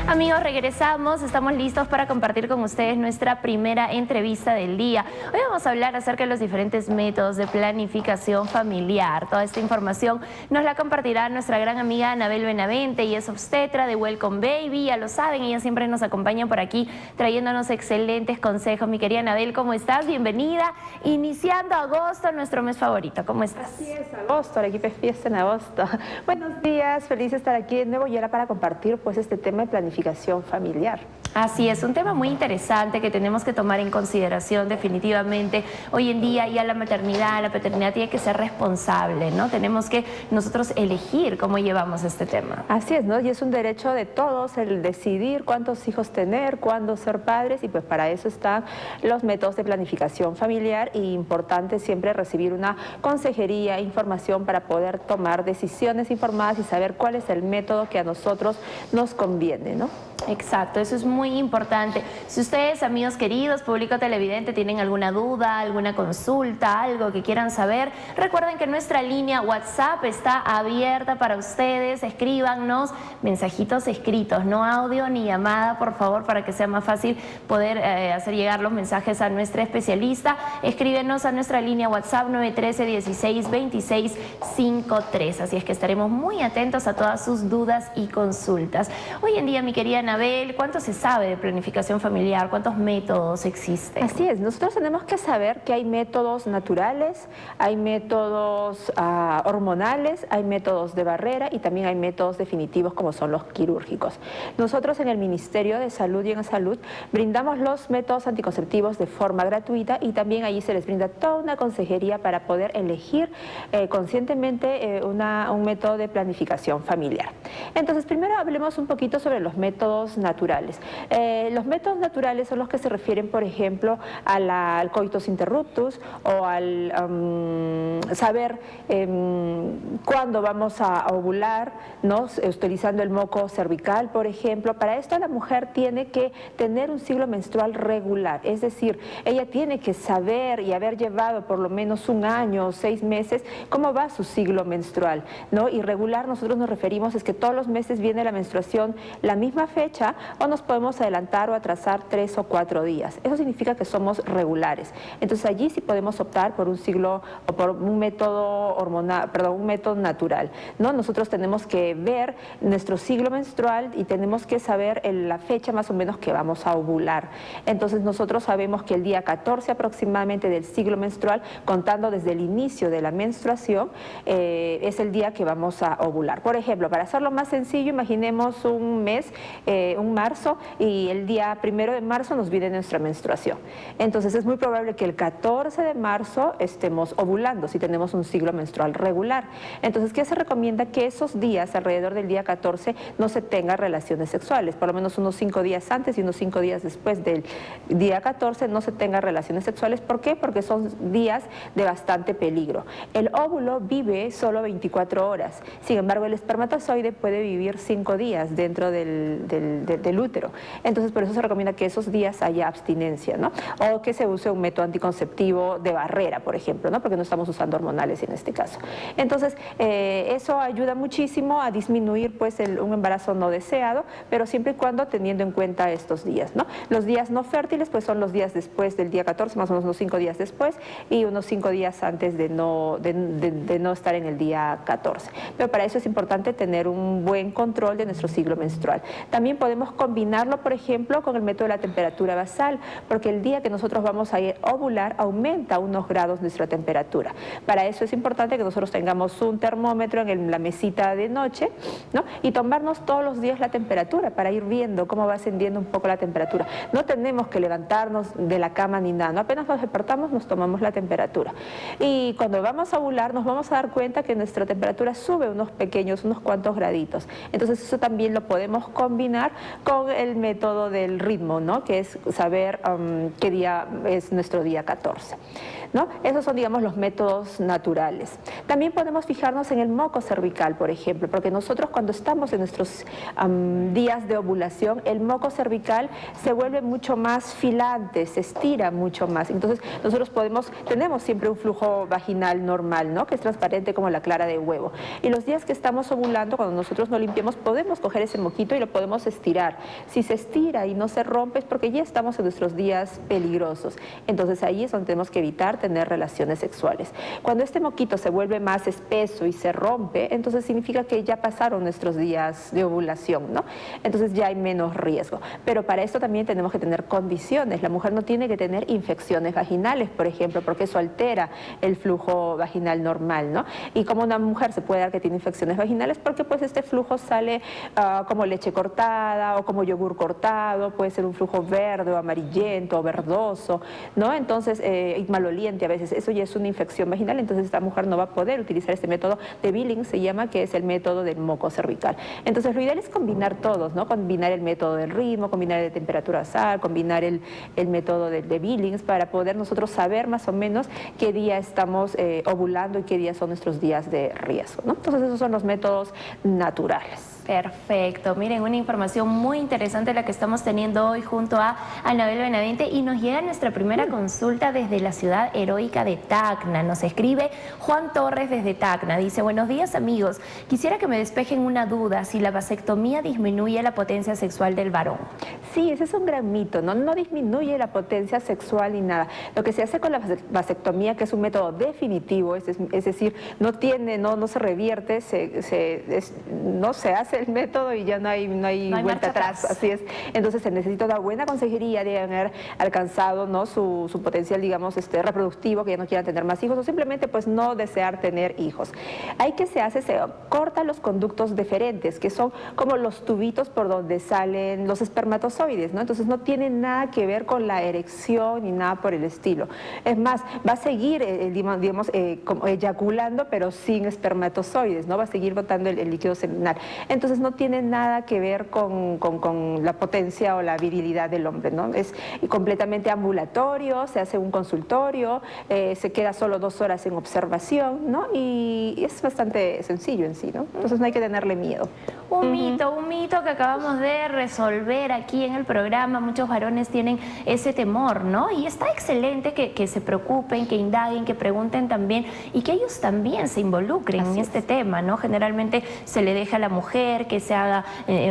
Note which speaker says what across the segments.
Speaker 1: Amigos, regresamos, estamos listos para compartir con ustedes nuestra primera entrevista del día. Hoy vamos a hablar acerca de los diferentes métodos de planificación familiar. Toda esta información nos la compartirá nuestra gran amiga Anabel Benavente, y es obstetra de Welcome Baby, ya lo saben, ella siempre nos acompaña por aquí trayéndonos excelentes consejos. Mi querida Anabel, ¿cómo estás? Bienvenida, iniciando agosto, nuestro mes favorito. ¿Cómo estás?
Speaker 2: Así es, agosto, el equipo es fiesta en agosto. Buenos días, feliz de estar aquí de nuevo y ahora para compartir pues este tema de planificación familiar.
Speaker 1: Así es, un tema muy interesante que tenemos que tomar en consideración definitivamente. Hoy en día ya la maternidad, la paternidad tiene que ser responsable, ¿no? Tenemos que nosotros elegir cómo llevamos este tema.
Speaker 2: Así es, ¿no? Y es un derecho de todos el decidir cuántos hijos tener, cuándo ser padres, y pues para eso están los métodos de planificación familiar, y importante siempre recibir una consejería, información para poder tomar decisiones informadas y saber cuál es el método que a nosotros nos conviene, ¿no?
Speaker 1: Exacto, eso es muy importante. Si ustedes, amigos queridos, público televidente, tienen alguna duda, alguna consulta, algo que quieran saber, recuerden que nuestra línea WhatsApp está abierta para ustedes. Escríbanos mensajitos escritos, no audio ni llamada, por favor, para que sea más fácil poder hacer llegar los mensajes a nuestra especialista. Escríbenos a nuestra línea WhatsApp 913-16-26-53. Así es que estaremos muy atentos a todas sus dudas y consultas. Hoy en día, mi querida Anabel, ¿cuánto se sabe de planificación familiar? ¿Cuántos métodos existen?
Speaker 2: Así es, nosotros tenemos que saber que hay métodos naturales, hay métodos hormonales, hay métodos de barrera y también hay métodos definitivos como son los quirúrgicos. Nosotros en el Ministerio de Salud y en Salud brindamos los métodos anticonceptivos de forma gratuita, y también allí se les brinda toda una consejería para poder elegir conscientemente un método de planificación familiar. Entonces, primero hablemos un poquito sobre los métodos naturales. Los métodos naturales son los que se refieren, por ejemplo, al coitus interruptus, o al saber cuándo vamos a ovular, ¿no? Utilizando el moco cervical, por ejemplo. Para esto la mujer tiene que tener un ciclo menstrual regular, es decir, ella tiene que saber y haber llevado por lo menos un año o 6 meses cómo va su ciclo menstrual, ¿no? Y regular nosotros nos referimos es que todos los meses viene la menstruación la misma fecha, o nos podemos adelantar o atrasar 3 o 4 días. Eso significa que somos regulares. Entonces allí sí podemos optar por un ciclo o por un método hormonal, perdón, un método natural, ¿no? Nosotros tenemos que ver nuestro ciclo menstrual y tenemos que saber la fecha más o menos que vamos a ovular. Entonces nosotros sabemos que el día 14 aproximadamente del ciclo menstrual, contando desde el inicio de la menstruación, es el día que vamos a ovular. Por ejemplo, para hacerlo más sencillo, imaginemos un mes, un marzo, y el día 1 de marzo nos viene nuestra menstruación. Entonces es muy probable que el 14 de marzo estemos ovulando si tenemos un ciclo menstrual regular. Entonces, ¿qué se recomienda? Que esos días, alrededor del día 14, no se tengan relaciones sexuales, por lo menos unos 5 días antes y unos 5 días después del día 14 no se tengan relaciones sexuales. ¿Por qué? Porque son días de bastante peligro. El óvulo vive solo 24 horas, sin embargo el espermatozoide puede vivir 5 días dentro del útero. Entonces por eso se recomienda que esos días haya abstinencia, ¿no? O que se use un método anticonceptivo de barrera, por ejemplo, ¿no? Porque no estamos usando hormonales en este caso. Entonces eso ayuda muchísimo a disminuir pues un embarazo no deseado, pero siempre y cuando teniendo en cuenta estos días, ¿no? Los días no fértiles pues son los días después del día 14, más o menos unos 5 días después, y unos 5 días antes de no estar en el día 14. Pero para eso es importante tener un buen control de nuestro ciclo menstrual. También podemos combinarlo, por ejemplo, con el método de la temperatura basal, porque el día que nosotros vamos a ir a ovular aumenta unos grados nuestra temperatura. Para eso es importante que nosotros tengamos un termómetro en la mesita de noche, ¿no? Y tomarnos todos los días la temperatura para ir viendo cómo va ascendiendo un poco la temperatura. No tenemos que levantarnos de la cama ni nada, ¿no? Apenas nos despertamos nos tomamos la temperatura. Y cuando vamos a ovular nos vamos a dar cuenta que nuestra temperatura sube unos cuantos graditos. Entonces eso también lo podemos combinar con el método del ritmo, ¿no? Que es saber qué día es nuestro día 14, ¿no? Esos son, digamos, los métodos naturales. También podemos fijarnos en el moco cervical, por ejemplo, porque nosotros cuando estamos en nuestros días de ovulación, el moco cervical se vuelve mucho más filante, se estira mucho más. Entonces nosotros tenemos siempre un flujo vaginal normal, ¿no? Que es transparente como la clara de huevo. Y los días que estamos ovulando, cuando nosotros nosotros no limpiamos, podemos coger ese moquito y lo podemos estirar. Si se estira y no se rompe es porque ya estamos en nuestros días peligrosos. Entonces ahí es donde tenemos que evitar tener relaciones sexuales. Cuando este moquito se vuelve más espeso y se rompe, entonces significa que ya pasaron nuestros días de ovulación, ¿no? Entonces ya hay menos riesgo. Pero para esto también tenemos que tener condiciones. La mujer no tiene que tener infecciones vaginales, por ejemplo, porque eso altera el flujo vaginal normal, ¿no? Y como una mujer se puede dar que tiene infecciones vaginales, porque pues este flujo sale como leche cortada o como yogur cortado, puede ser un flujo verde o amarillento o verdoso, ¿no? Entonces, maloliente a veces, eso ya es una infección vaginal, entonces esta mujer no va a poder utilizar este método de Billings, se llama, que es el método del moco cervical. Entonces, lo ideal es combinar todos, ¿no? Combinar el método del ritmo, combinar el de temperatura sal, combinar el método de Billings para poder nosotros saber más o menos qué día estamos ovulando y qué días son nuestros días de riesgo, ¿no? Entonces, esos son los métodos naturales.
Speaker 1: Perfecto. Miren, una información muy interesante la que estamos teniendo hoy junto a Anabel Benavente, y nos llega nuestra primera consulta desde la ciudad heroica de Tacna. Nos escribe Juan Torres desde Tacna. Dice: buenos días, amigos. Quisiera que me despejen una duda, si la vasectomía disminuye la potencia sexual del varón.
Speaker 2: Sí, ese es un gran mito, ¿no? No disminuye la potencia sexual ni nada. Lo que se hace con la vasectomía, que es un método definitivo, es decir, no se revierte, no se hace el método y ya no hay vuelta atrás. Así es. Entonces se necesita una buena consejería de haber alcanzado, ¿no?, su potencial, digamos, reproductivo, que ya no quieran tener más hijos, o simplemente pues no desear tener hijos. Ahí que se hace, se corta los conductos deferentes, que son como los tubitos por donde salen los espermatozoides, ¿no? Entonces no tiene nada que ver con la erección ni nada por el estilo. Es más, va a seguir, digamos, como eyaculando, pero sin espermatozoides, ¿no? Va a seguir botando el líquido seminal. Entonces no tiene nada que ver con la potencia o la virilidad del hombre, ¿no? Es completamente ambulatorio, se hace un consultorio, se queda solo 2 horas en observación, ¿no? Y es bastante sencillo en sí, ¿no? Entonces no hay que tenerle miedo.
Speaker 1: Un mito que acabamos de resolver aquí en el programa. Muchos varones tienen ese temor, ¿no? Y está excelente que se preocupen, que indaguen, que pregunten también, y que ellos también se involucren en este tema, ¿no? Generalmente se le deja a la mujer que se haga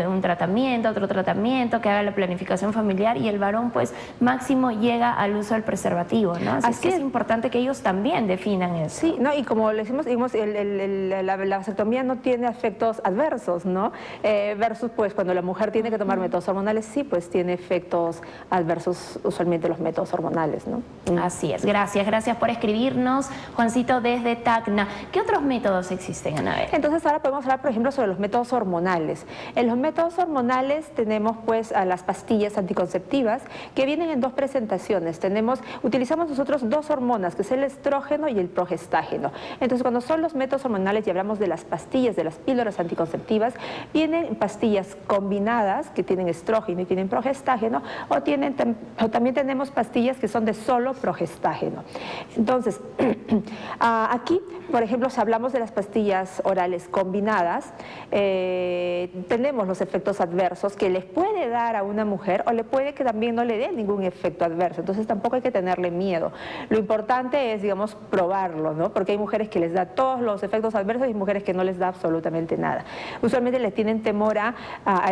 Speaker 1: un tratamiento, otro tratamiento, que haga la planificación familiar, y el varón pues máximo llega al uso del preservativo, ¿no? Así que es importante que ellos también definan eso.
Speaker 2: Sí, ¿no? Y como le decimos, la vasectomía no tiene efectos adversos, ¿no? Versus pues cuando la mujer tiene que tomar métodos hormonales, sí, pues tiene efectos adversos usualmente los métodos hormonales, ¿no?
Speaker 1: Así es. Gracias por escribirnos, Juancito, desde Tacna. ¿Qué otros métodos existen, Anabel?
Speaker 2: Entonces ahora podemos hablar, por ejemplo, sobre los métodos hormonales. En los métodos hormonales tenemos pues a las pastillas anticonceptivas, que vienen en 2 presentaciones. Utilizamos nosotros 2 hormonas, que es el estrógeno y el progestágeno. Entonces, cuando son los métodos hormonales y hablamos de las pastillas, de las píldoras anticonceptivas, vienen pastillas combinadas que tienen estrógeno y tienen progestágeno, o también tenemos pastillas que son de solo progestágeno. Entonces, aquí, por ejemplo, si hablamos de las pastillas orales combinadas, tenemos los efectos adversos que les puede dar a una mujer, o le puede que también no le dé ningún efecto adverso. Entonces tampoco hay que tenerle miedo. Lo importante es, digamos, probarlo, ¿no? Porque hay mujeres que les da todos los efectos adversos y mujeres que no les da absolutamente nada. Usualmente les tienen temor a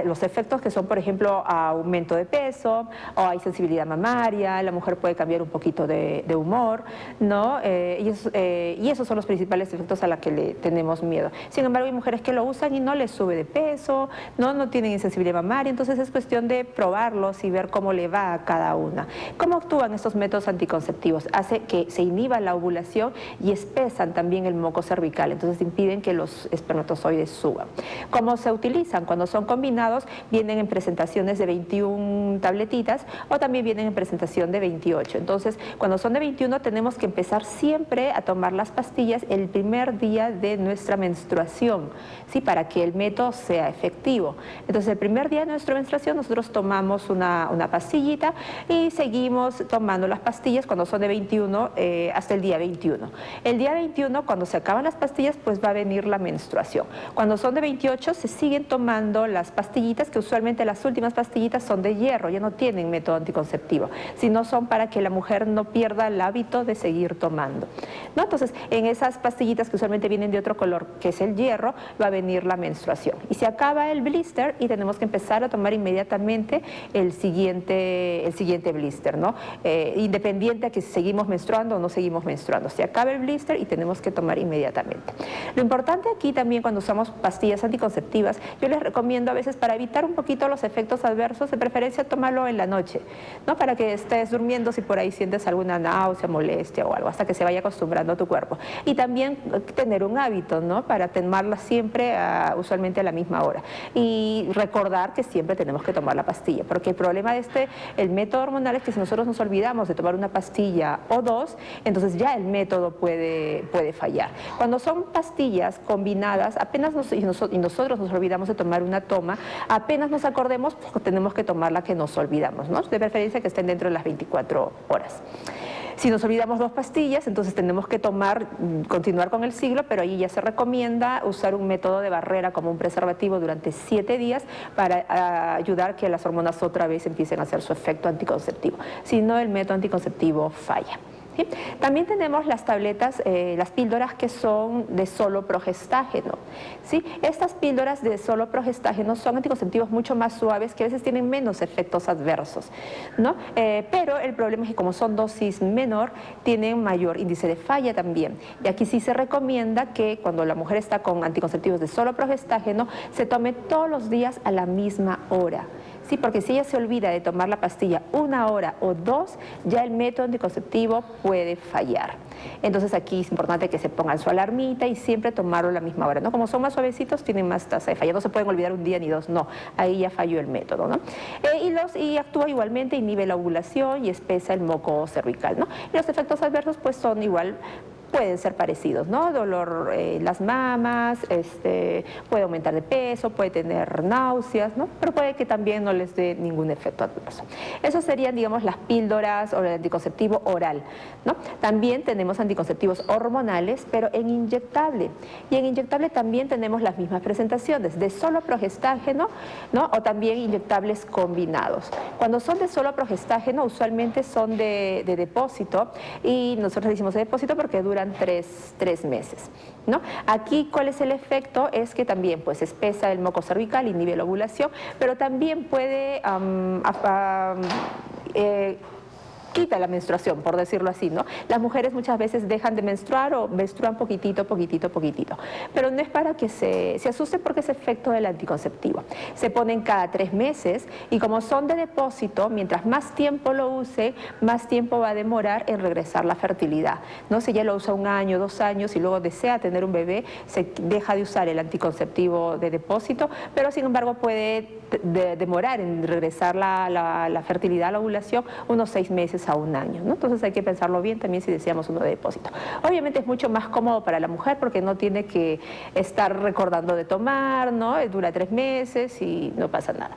Speaker 2: los efectos que son, por ejemplo, a aumento de peso, o hay sensibilidad mamaria, la mujer puede cambiar un poquito de humor, ¿no? Y esos son los principales efectos a los que le tenemos miedo. Sin embargo, hay mujeres que lo usan y no les sube de peso, no tienen insensibilidad mamaria, entonces es cuestión de probarlos y ver cómo le va a cada una. ¿Cómo actúan estos métodos anticonceptivos? Hace que se inhiba la ovulación y espesan también el moco cervical, entonces impiden que los espermatozoides suban. ¿Cómo se utilizan? Cuando son combinados, vienen en presentaciones de 21 tabletitas, o también vienen en presentación de 28. Entonces, cuando son de 21, tenemos que empezar siempre a tomar las pastillas el primer día de nuestra menstruación, ¿sí? Para que el método sea efectivo. Entonces, el primer día de nuestra menstruación, nosotros tomamos una pastillita y seguimos tomando las pastillas cuando son de 21 hasta el día 21. El día 21, cuando se acaban las pastillas, pues va a venir la menstruación. Cuando son de 28, se siguen tomando las pastillitas, que usualmente las últimas pastillitas son de hierro, ya no tienen método anticonceptivo, sino son para que la mujer no pierda el hábito de seguir tomando, ¿no? Entonces, en esas pastillitas que usualmente vienen de otro color, que es el hierro, va a venir la menstruación. menstruación. Y se acaba el blister y tenemos que empezar a tomar inmediatamente el siguiente blister, ¿no? Independiente a que si seguimos menstruando o no seguimos menstruando. Se acaba el blister y tenemos que tomar inmediatamente. Lo importante aquí también cuando usamos pastillas anticonceptivas, yo les recomiendo a veces para evitar un poquito los efectos adversos, de preferencia tomarlo en la noche, ¿no? Para que estés durmiendo si por ahí sientes alguna náusea, molestia o algo, hasta que se vaya acostumbrando a tu cuerpo. Y también tener un hábito, ¿no? Para tomarla siempre, usualmente a la misma hora. Y recordar que siempre tenemos que tomar la pastilla, porque el problema de el método hormonal es que si nosotros nos olvidamos de tomar una pastilla o dos, entonces ya el método puede fallar. Cuando son pastillas combinadas, apenas nosotros nos olvidamos de tomar una toma, apenas nos acordemos, pues tenemos que tomar la que nos olvidamos, ¿no? De preferencia que estén dentro de las 24 horas. Si nos olvidamos dos pastillas, entonces tenemos que continuar con el ciclo, pero ahí ya se recomienda usar un método de barrera como un preservativo durante 7 días para ayudar a que las hormonas otra vez empiecen a hacer su efecto anticonceptivo. Si no, el método anticonceptivo falla. ¿Sí? También tenemos las tabletas, las píldoras que son de solo progestágeno. ¿Sí? Estas píldoras de solo progestágeno son anticonceptivos mucho más suaves que a veces tienen menos efectos adversos, ¿no? Pero el problema es que como son dosis menor, tienen mayor índice de falla también. Y aquí sí se recomienda que cuando la mujer está con anticonceptivos de solo progestágeno, se tome todos los días a la misma hora. Sí, porque si ella se olvida de tomar la pastilla 1 hora o 2, ya el método anticonceptivo puede fallar. Entonces aquí es importante que se pongan su alarmita y siempre tomarlo a la misma hora, ¿no? Como son más suavecitos, tienen más tasa de falla. No se pueden olvidar un día ni dos, no. Ahí ya falló el método, ¿no? Y actúa igualmente, inhibe la ovulación y espesa el moco cervical, ¿no? Y los efectos adversos pues son igual, pueden ser parecidos, ¿no? Dolor en las mamas, puede aumentar de peso, puede tener náuseas, ¿no? Pero puede que también no les dé ningún efecto adverso. Eso serían, digamos, las píldoras o el anticonceptivo oral, ¿no? También tenemos anticonceptivos hormonales, pero en inyectable. Y en inyectable también tenemos las mismas presentaciones, de solo progestágeno, ¿no? O también inyectables combinados. Cuando son de solo progestágeno, usualmente son de depósito, y nosotros decimos de depósito porque duran 3 meses, ¿no? Aquí, ¿cuál es el efecto? Es que también pues espesa el moco cervical, inhibe la ovulación, pero también puede quita la menstruación, por decirlo así, ¿no? Las mujeres muchas veces dejan de menstruar o menstruan poquitito, pero no es para que se asusten porque es efecto del anticonceptivo. Se ponen cada 3 meses y como son de depósito, mientras más tiempo lo use, más tiempo va a demorar en regresar la fertilidad, ¿no? Si ella lo usa 1 año, 2 años y luego desea tener un bebé, se deja de usar el anticonceptivo de depósito, pero sin embargo puede demorar en regresar la fertilidad, la ovulación, unos 6 meses a 1 año, ¿no? Entonces hay que pensarlo bien también si deseamos uno de depósito. Obviamente es mucho más cómodo para la mujer porque no tiene que estar recordando de tomar, ¿no? Dura 3 meses y no pasa nada.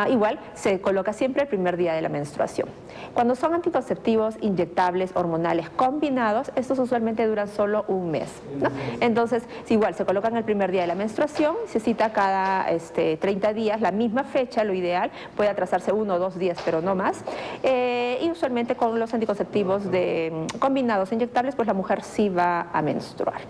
Speaker 2: Igual se coloca siempre el primer día de la menstruación. Cuando son anticonceptivos inyectables hormonales combinados, estos usualmente duran solo 1 mes, ¿no? Entonces, igual se colocan el primer día de la menstruación, se cita cada 30 días, la misma fecha, lo ideal, puede atrasarse 1 o 2 días, pero no más. Y usualmente con los anticonceptivos combinados inyectables, pues la mujer sí va a menstruar.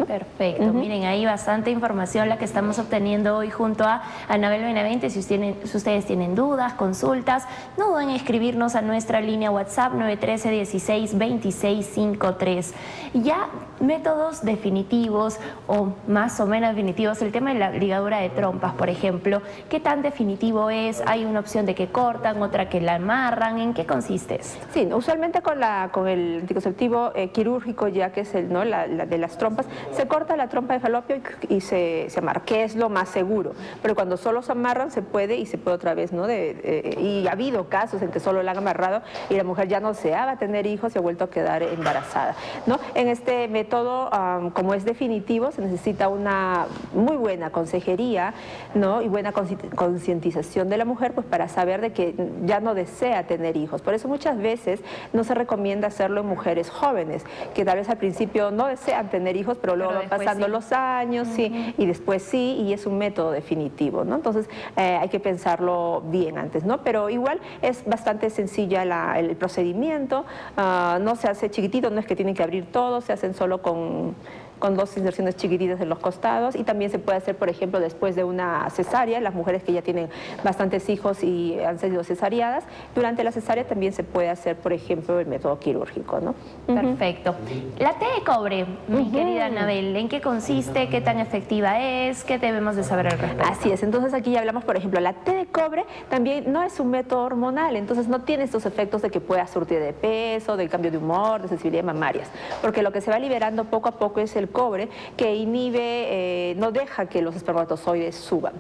Speaker 1: Perfecto, miren, ahí bastante información la que estamos obteniendo hoy junto a Anabel Benavente. Si ustedes tienen dudas, consultas, no duden en escribirnos a nuestra línea WhatsApp 913-16-2653. Ya métodos definitivos o más o menos definitivos, el tema de la ligadura de trompas, por ejemplo, ¿qué tan definitivo es? ¿Hay una opción de que cortan, otra que la amarran? ¿En qué consiste esto?
Speaker 2: Sí, usualmente con el anticonceptivo quirúrgico, ya que es la de las trompas, se corta la trompa de falopio y se amarra, que es lo más seguro. Pero cuando solo se amarran se puede otra vez, ¿no? Y ha habido casos en que solo la han amarrado y la mujer ya no deseaba tener hijos y ha vuelto a quedar embarazada, ¿no? En este método, como es definitivo, se necesita una muy buena consejería, ¿no? Y buena concientización de la mujer, pues para saber de que ya no desea tener hijos. Por eso muchas veces no se recomienda hacerlo en mujeres jóvenes, que tal vez al principio no desean tener hijos, pero luego van pasando los años, sí, y después sí, y es un método definitivo, ¿no? Entonces hay que pensarlo bien antes, ¿no? Pero igual es bastante sencilla el procedimiento, no se hace chiquitito, no es que tienen que abrir todo, se hacen solo con con 2 inserciones chiquititas en los costados, y también se puede hacer, por ejemplo, después de una cesárea, las mujeres que ya tienen bastantes hijos y han sido cesáreadas, durante la cesárea también se puede hacer, por ejemplo, el método quirúrgico, ¿no?
Speaker 1: Perfecto. La T de cobre, mi querida Anabel, ¿en qué consiste? ¿Qué tan efectiva es? ¿Qué debemos de saber al respecto?
Speaker 2: Así es, entonces aquí ya hablamos, por ejemplo, la T de cobre también no es un método hormonal, entonces no tiene estos efectos de que pueda surtir de peso, del cambio de humor, de sensibilidad mamarias, porque lo que se va liberando poco a poco es el cobre, que inhibe, no deja que los espermatozoides suban.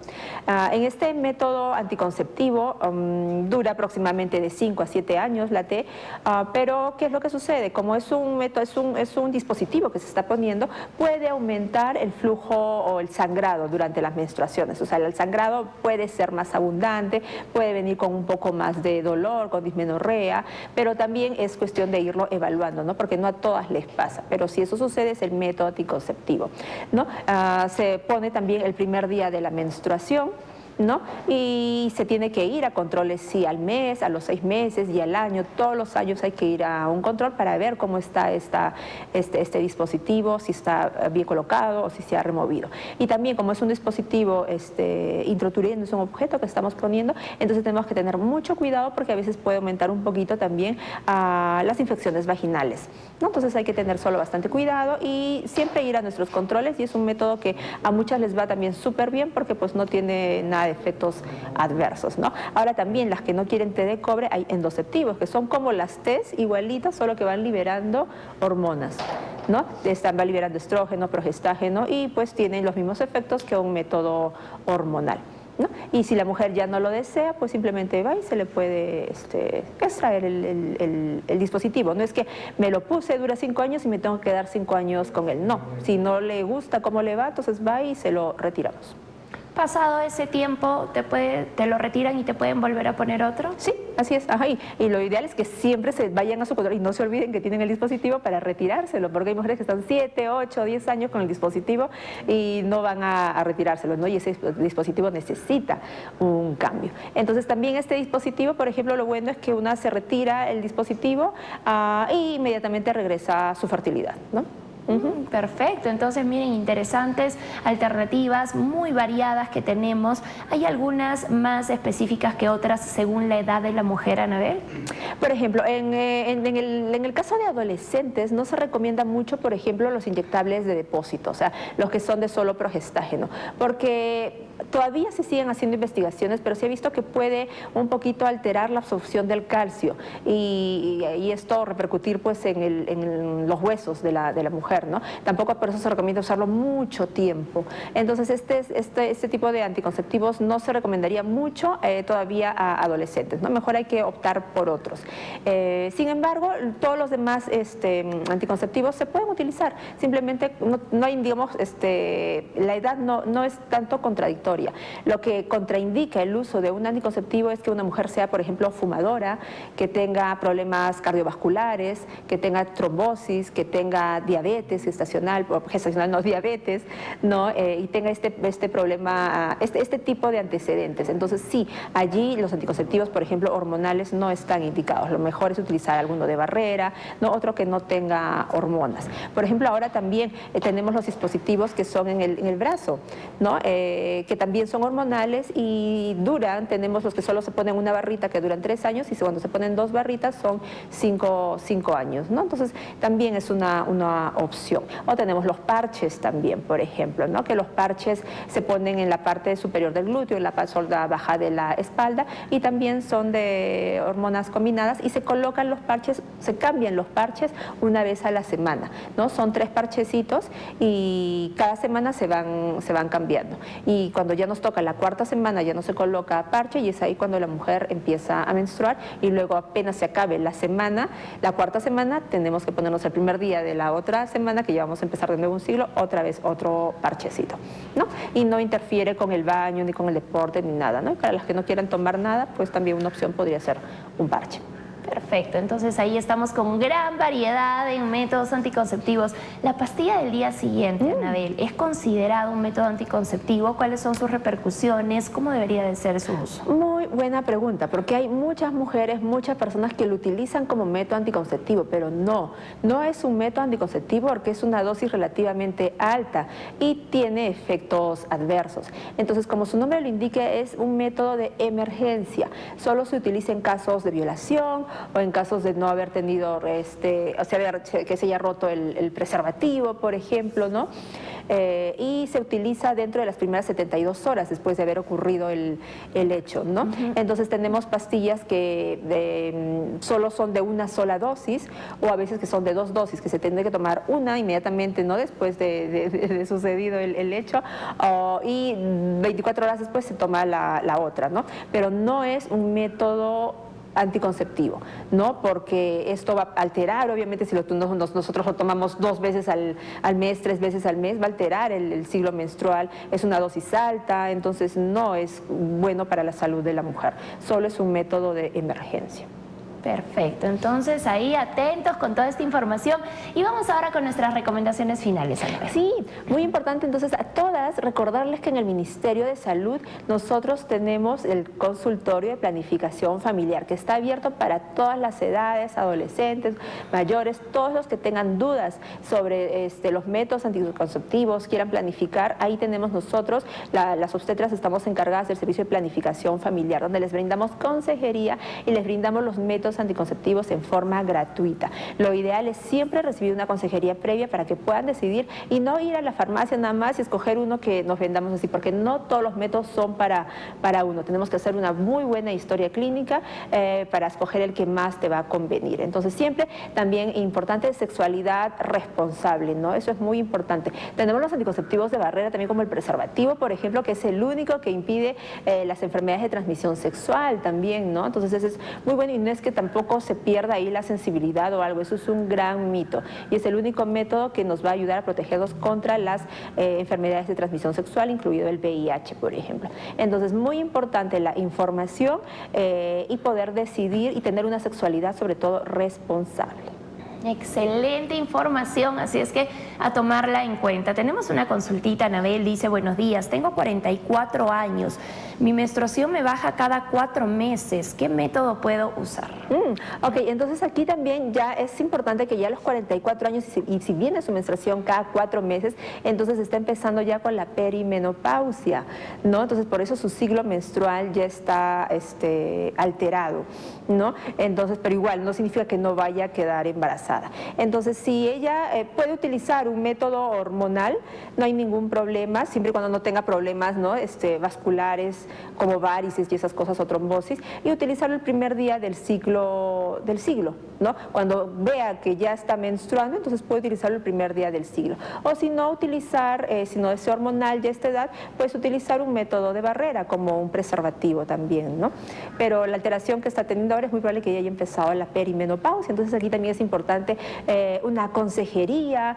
Speaker 2: En este método anticonceptivo dura aproximadamente de 5 a 7 años la T, pero ¿qué es lo que sucede? Como es un método, es un dispositivo que se está poniendo, puede aumentar el flujo o el sangrado durante las menstruaciones. O sea, el sangrado puede ser más abundante, puede venir con un poco más de dolor, con dismenorrea, pero también es cuestión de irlo evaluando, ¿no? Porque no a todas les pasa, pero si eso sucede es el método anticonceptivo, ¿no? Se pone también el primer día de la menstruación, ¿no? Y se tiene que ir a controles, sí, al mes, a los 6 meses y al año. Todos los años hay que ir a un control para ver cómo está este dispositivo, si está bien colocado o si se ha removido. Y también, como es un dispositivo introduciendo, es un objeto que estamos poniendo, entonces tenemos que tener mucho cuidado porque a veces puede aumentar un poquito también las infecciones vaginales, ¿no? Entonces hay que tener solo bastante cuidado y siempre ir a nuestros controles, y es un método que a muchas les va también súper bien porque pues no tiene nada de efectos adversos, ¿no? Ahora también las que no quieren té de cobre, hay endoceptivos, que son como las tés igualitas, solo que van liberando hormonas, ¿no? Va liberando estrógeno, progestágeno, y pues tienen los mismos efectos que un método hormonal, ¿no? Y si la mujer ya no lo desea, pues simplemente va y se le puede extraer el dispositivo. No es que me lo puse, dura 5 años y me tengo que quedar 5 años con él, no. Si no le gusta cómo le va, entonces va y se lo retiramos.
Speaker 1: Pasado ese tiempo, te lo retiran y te pueden volver a poner otro.
Speaker 2: Sí, así es. Ajá, y lo ideal es que siempre se vayan a su control y no se olviden que tienen el dispositivo para retirárselo, porque hay mujeres que están 7, 8, 10 años con el dispositivo y no van a retirárselo, ¿no? Y ese dispositivo necesita un cambio. Entonces también este dispositivo, por ejemplo, lo bueno es que una se retira el dispositivo y inmediatamente regresa a su fertilidad, ¿no?
Speaker 1: Perfecto, entonces miren, interesantes alternativas muy variadas que tenemos. ¿Hay algunas más específicas que otras según la edad de la mujer, Anabel?
Speaker 2: Por ejemplo, en el caso de adolescentes no se recomienda mucho, por ejemplo, los inyectables de depósito, o sea, los que son de solo progestágeno, porque todavía se siguen haciendo investigaciones, pero se ha visto que puede un poquito alterar la absorción del calcio y esto repercutir pues en los huesos de la mujer, ¿no? Tampoco por eso se recomienda usarlo mucho tiempo. Entonces este tipo de anticonceptivos no se recomendaría mucho todavía a adolescentes, ¿no? Mejor hay que optar por otros. Sin embargo, todos los demás anticonceptivos se pueden utilizar. Simplemente no hay, digamos, la edad no es tanto contradictoria. Lo que contraindica el uso de un anticonceptivo es que una mujer sea, por ejemplo, fumadora, que tenga problemas cardiovasculares, que tenga trombosis, que tenga diabetes gestacional no diabetes, ¿no? Y tenga este problema, este tipo de antecedentes. Entonces sí, allí los anticonceptivos, por ejemplo, hormonales no están indicados. Lo mejor es utilizar alguno de barrera, ¿no? Otro que no tenga hormonas. Por ejemplo, ahora también tenemos los dispositivos que son en el brazo, ¿no? Que también son hormonales y duran. Tenemos los que solo se ponen una barrita que duran 3 años, y cuando se ponen 2 barritas son 5 años, ¿no? Entonces también es una opción. O tenemos los parches también, por ejemplo, ¿no? Que los parches se ponen en la parte superior del glúteo, en la parte baja de la espalda, y también son de hormonas combinadas, y se colocan los parches, se cambian los parches una vez a la semana, ¿no? Son 3 parchecitos y cada semana se van cambiando. Y cuando ya nos toca la 4ª semana ya no se coloca parche, y es ahí cuando la mujer empieza a menstruar, y luego apenas se acabe la semana, la 4ª semana, tenemos que ponernos el primer día de la otra semana, que ya vamos a empezar de nuevo un ciclo, otra vez otro parchecito, ¿no? Y no interfiere con el baño, ni con el deporte, ni nada, ¿no? Y para las que no quieran tomar nada, pues también una opción podría ser un parche.
Speaker 1: Perfecto, entonces ahí estamos con gran variedad en métodos anticonceptivos. La pastilla del día siguiente, Anabel, ¿es considerado un método anticonceptivo? ¿Cuáles son sus repercusiones? ¿Cómo debería de ser su uso?
Speaker 2: Muy buena pregunta, porque hay muchas mujeres, muchas personas que lo utilizan como método anticonceptivo, pero no es un método anticonceptivo porque es una dosis relativamente alta y tiene efectos adversos. Entonces, como su nombre lo indica, es un método de emergencia. Solo se utiliza en casos de violación o en casos de no haber tenido, o sea, que se haya roto el preservativo, por ejemplo, ¿no? Y se utiliza dentro de las primeras 72 horas después de haber ocurrido el hecho, ¿no? Entonces tenemos pastillas que solo son de una sola dosis o a veces que son de 2 dosis, que se tiene que tomar una inmediatamente, ¿no? Después de sucedido el hecho, y 24 horas después se toma la otra, ¿no? Pero no es un método anticonceptivo, ¿no? Porque esto va a alterar, obviamente, si nosotros lo tomamos 2 veces al mes, 3 veces al mes, va a alterar el ciclo menstrual, es una dosis alta, entonces no es bueno para la salud de la mujer, solo es un método de emergencia.
Speaker 1: Perfecto, entonces ahí atentos con toda esta información y vamos ahora con nuestras recomendaciones finales, Anabel.
Speaker 2: Sí, muy importante entonces a todas recordarles que en el Ministerio de Salud nosotros tenemos el consultorio de planificación familiar que está abierto para todas las edades, adolescentes, mayores, todos los que tengan dudas sobre los métodos anticonceptivos, quieran planificar, ahí tenemos nosotros, las obstetras estamos encargadas del servicio de planificación familiar, donde les brindamos consejería y les brindamos los métodos anticonceptivos en forma gratuita. Lo ideal es siempre recibir una consejería previa para que puedan decidir y no ir a la farmacia nada más y escoger uno que nos vendamos así, porque no todos los métodos son para uno. Tenemos que hacer una muy buena historia clínica para escoger el que más te va a convenir. Entonces siempre también importante sexualidad responsable, ¿no? Eso es muy importante. Tenemos los anticonceptivos de barrera también como el preservativo, por ejemplo, que es el único que impide las enfermedades de transmisión sexual también, ¿no? Entonces ese es muy bueno y no es que tampoco se pierda ahí la sensibilidad o algo, eso es un gran mito y es el único método que nos va a ayudar a protegernos contra las enfermedades de transmisión sexual, incluido el VIH, por ejemplo. Entonces, muy importante la información y poder decidir y tener una sexualidad sobre todo responsable.
Speaker 1: Excelente información, así es que a tomarla en cuenta. Tenemos una consultita, Anabel dice, buenos días, tengo 44 años, mi menstruación me baja cada 4 meses, ¿qué método puedo usar?
Speaker 2: Ok, entonces aquí también ya es importante que ya a los 44 años y si viene su menstruación cada 4 meses, entonces está empezando ya con la perimenopausia, ¿no? Entonces por eso su ciclo menstrual ya está alterado, ¿no? Entonces, pero igual no significa que no vaya a quedar embarazada. Entonces, si ella puede utilizar un método hormonal, no hay ningún problema, siempre y cuando no tenga problemas, ¿no? Vasculares como varices y esas cosas o trombosis, y utilizarlo el primer día del ciclo, ¿no? Cuando vea que ya está menstruando, entonces puede utilizarlo el primer día del ciclo. O si no utilizar, si no es hormonal ya a esta edad, puedes utilizar un método de barrera como un preservativo también, ¿no? Pero la alteración que está teniendo ahora es muy probable que ya haya empezado la perimenopausia, entonces aquí también es importante una consejería,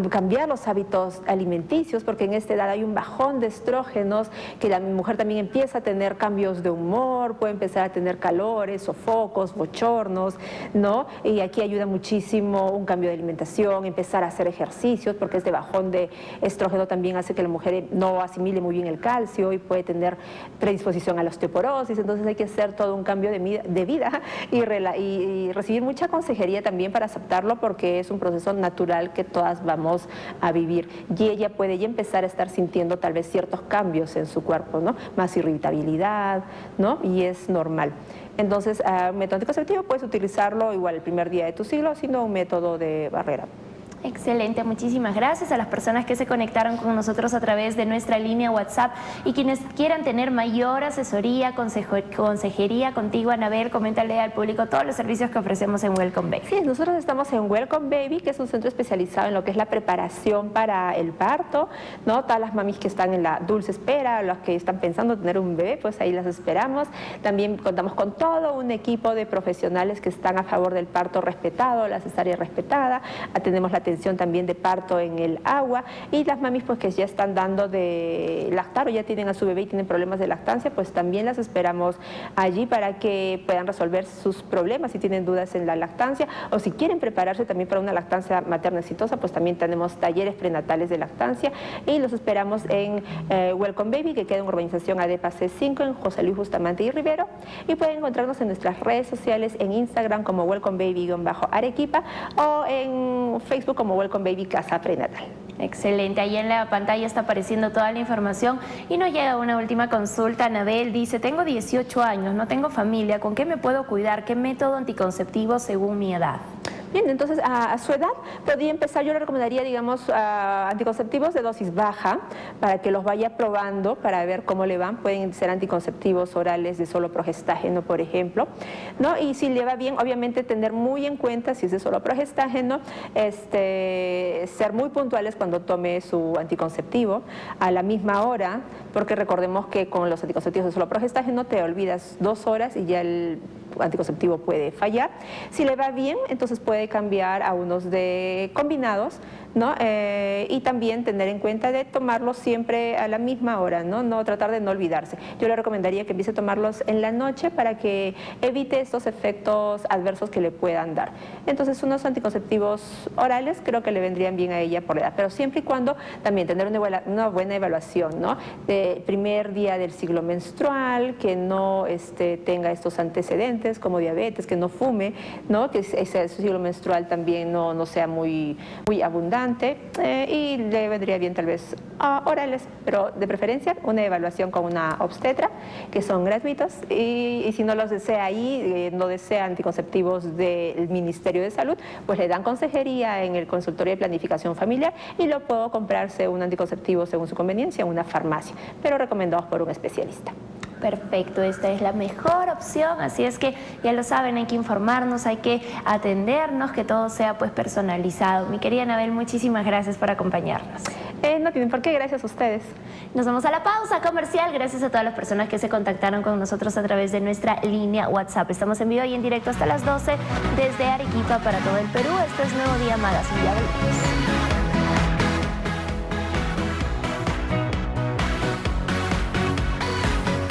Speaker 2: cambiar los hábitos alimenticios, porque en esta edad hay un bajón de estrógenos, que la mujer también empieza a tener cambios de humor, puede empezar a tener calores, sofocos, bochornos, ¿no? Y aquí ayuda muchísimo un cambio de alimentación, empezar a hacer ejercicios, porque este bajón de estrógeno también hace que la mujer no asimile muy bien el calcio y puede tener predisposición a la osteoporosis, entonces hay que hacer todo un cambio de vida y recibir mucha consejería también para aceptarlo, porque es un proceso natural que todas vamos a vivir y ella puede ya empezar a estar sintiendo tal vez ciertos cambios en su cuerpo, ¿no? Más irritabilidad, ¿no? Y es normal. Entonces, método anticonceptivo puedes utilizarlo igual el primer día de tu ciclo, sino un método de barrera.
Speaker 1: Excelente, muchísimas gracias a las personas que se conectaron con nosotros a través de nuestra línea WhatsApp y quienes quieran tener mayor asesoría, consejería contigo, Anabel, coméntale al público todos los servicios que ofrecemos en Welcome Baby.
Speaker 2: Sí, nosotros estamos en Welcome Baby, que es un centro especializado en lo que es la preparación para el parto, ¿no? Todas las mamis que están en la dulce espera, los que están pensando tener un bebé, pues ahí las esperamos. También contamos con todo un equipo de profesionales que están a favor del parto respetado, la cesárea respetada, tenemos la atención atención también de parto en el agua, y las mamis pues que ya están dando de lactar o ya tienen a su bebé y tienen problemas de lactancia, pues también las esperamos allí para que puedan resolver sus problemas si tienen dudas en la lactancia, o si quieren prepararse también para una lactancia materna exitosa, pues también tenemos talleres prenatales de lactancia, y los esperamos en Welcome Baby, que queda en urbanización ADEPA C5 en José Luis Bustamante y Rivero, y pueden encontrarnos en nuestras redes sociales, en Instagram como Welcome Baby-Arequipa o en Facebook como Welcome Baby Casa Prenatal.
Speaker 1: Excelente, ahí en la pantalla está apareciendo toda la información y nos llega una última consulta. Anabel dice, tengo 18 años, no tengo familia, ¿con qué me puedo cuidar? ¿Qué método anticonceptivo según mi edad?
Speaker 2: Bien, entonces a su edad podría empezar, yo le recomendaría, digamos, anticonceptivos de dosis baja para que los vaya probando para ver cómo le van. Pueden ser anticonceptivos orales de solo progestágeno, por ejemplo, ¿no? Y si le va bien, obviamente tener muy en cuenta, si es de solo progestágeno, ser muy puntuales cuando tome su anticonceptivo a la misma hora, porque recordemos que con los anticonceptivos de solo progestágeno te olvidas 2 horas y ya el anticonceptivo puede fallar. Si le va bien, entonces puede cambiar a unos de combinados, ¿no? Y también tener en cuenta de tomarlos siempre a la misma hora, ¿no? Tratar de no olvidarse. Yo le recomendaría que empiece a tomarlos en la noche para que evite estos efectos adversos que le puedan dar. Entonces, unos anticonceptivos orales creo que le vendrían bien a ella por la edad, pero siempre y cuando también tener una buena evaluación, ¿no? De primer día del ciclo menstrual, que no tenga estos antecedentes como diabetes, que no fume, ¿no? Que ese ciclo menstrual también no sea muy abundante, y le vendría bien tal vez orales, pero de preferencia una evaluación con una obstetra, que son gratuitos, y si no los desea ahí, no desea anticonceptivos del Ministerio de Salud, pues le dan consejería en el consultorio de planificación familiar y lo puedo comprarse un anticonceptivo según su conveniencia en una farmacia, pero recomendados por un especialista.
Speaker 1: Perfecto, esta es la mejor opción, así es que ya lo saben, hay que informarnos, hay que atendernos, que todo sea pues personalizado. Mi querida Anabel, muchísimas gracias por acompañarnos.
Speaker 2: No tienen por qué, gracias a ustedes.
Speaker 1: Nos vamos a la pausa comercial, gracias a todas las personas que se contactaron con nosotros a través de nuestra línea WhatsApp. Estamos en vivo y en directo hasta las 12 desde Arequipa para todo el Perú. Esto es Nuevo Día Magazine, ya volvemos.